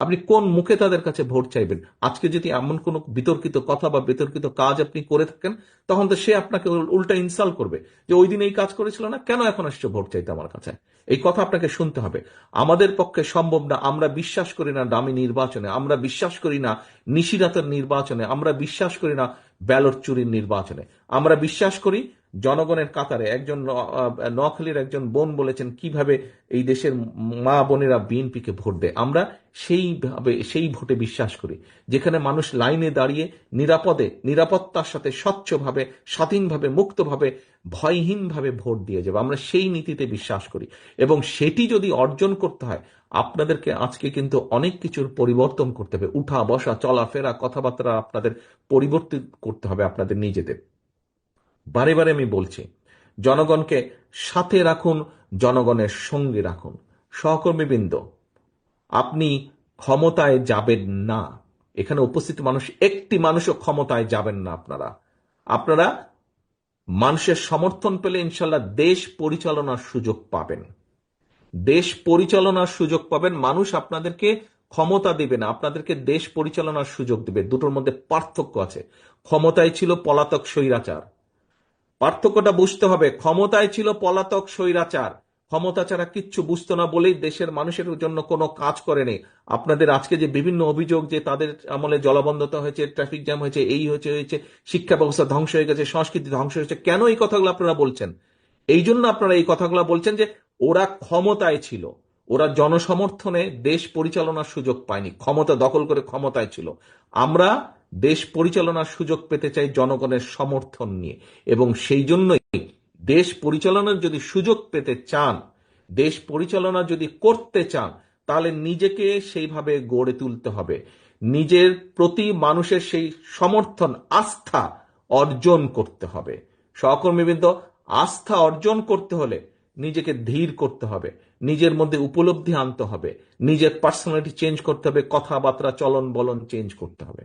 আপনি কোন মুখে তাদের কাছে ভোট চাইবেন? আজকে যদি এমন কোন বিতর্কিত কথা বা বিতর্কিত কাজ আপনি করে থাকেন, তখন তো সে আপনাকে উল্টা ইনসাল্ট করবে যে ওই দিন এই কাজ করেছিল না, কেন এখন আসছে ভোট চাইতে আমার কাছে? এই কথা আপনাকে শুনতে হবে। আমাদের পক্ষে সম্ভব না। আমরা বিশ্বাস করি না দামি নির্বাচনে, আমরা বিশ্বাস করি না নিশিরাতের নির্বাচনে, আমরা বিশ্বাস করি না ব্যালট চুরির নির্বাচনে। আমরা বিশ্বাস করি জনগণের কাতারে। একজন নোয়াখালীর একজন বোন বলেছেন কিভাবে এই দেশের মা বোনেরা বিএনপিকে ভোট দেয়। আমরা সেই ভোটে বিশ্বাস করি যেখানে মানুষ লাইনে দাঁড়িয়ে নিরাপদে, নিরাপত্তার সাথে, স্বচ্ছভাবে, স্বাধীনভাবে, মুক্তভাবে, ভয়হীনভাবে ভোট দিয়ে যাবে। আমরা সেই নীতিতে বিশ্বাস করি এবং সেটি যদি অর্জন করতে হয়, আপনাদেরকে আজকে কিন্তু অনেক কিছুর পরিবর্তন করতে হবে। উঠা বসা, চলাফেরা, কথাবার্তা আপনাদের পরিবর্তন করতে হবে আপনাদের নিজেদের। বারে বারে আমি বলছি, জনগণকে সাথে রাখুন, জনগণের সঙ্গে রাখুন। সহকর্মীবৃন্দ, আপনি ক্ষমতায় যাবেন না। এখানে উপস্থিত মানুষ, একটি মানুষও ক্ষমতায় যাবেন না। আপনারা আপনারা মানুষের সমর্থন পেলে ইনশাল্লাহ দেশ পরিচালনার সুযোগ পাবেন। দেশ পরিচালনার সুযোগ পাবেন। মানুষ আপনাদেরকে ক্ষমতা দেবে না, আপনাদেরকে দেশ পরিচালনার সুযোগ দেবে। দুটোর মধ্যে পার্থক্য আছে। ক্ষমতায় ছিল পলাতক স্বৈরাচার। পার্থক্যটা বুঝতে হবে। ক্ষমতায় ছিল পলাতক স্বৈরাচার, ক্ষমতা ছাড়া কিচ্ছু বুঝতো না বলেই দেশের মানুষের জন্য কোনো কাজ করেনি। আপনাদের আজকে যে বিভিন্ন অভিযোগ যে তাদের আমলে জলাবদ্ধতা হয়েছে, ট্রাফিক জ্যাম হয়েছে, এই হয়েছে হয়েছে, শিক্ষা ব্যবস্থা ধ্বংস হয়ে গেছে, সংস্কৃতি ধ্বংস হয়েছে, কেন এই কথাগুলো আপনারা বলছেন? এই জন্য আপনারা এই কথাগুলো বলছেন যে ওরা ক্ষমতায় ছিল, ওরা জনসমর্থনে দেশ পরিচালনার সুযোগ পায়নি, ক্ষমতা দখল করে ক্ষমতায় ছিল। আমরা দেশ পরিচালনার সুযোগ পেতে চাই জনগণের সমর্থন নিয়ে, এবং সেই জন্যই দেশ পরিচালনার যদি সুযোগ পেতে চান, দেশ পরিচালনা যদি করতে চান, তাহলে নিজেকে সেইভাবে গড়ে তুলতে হবে। নিজের প্রতি মানুষের সেই সমর্থন, আস্থা অর্জন করতে হবে। সহকর্মীবৃন্দ, আস্থা অর্জন করতে হলে নিজেকে ধীর করতে হবে, নিজের মধ্যে উপলব্ধি আনতে হবে, নিজের পার্সোনালিটি চেঞ্জ করতে হবে, কথাবার্তা, চলন বলন চেঞ্জ করতে হবে।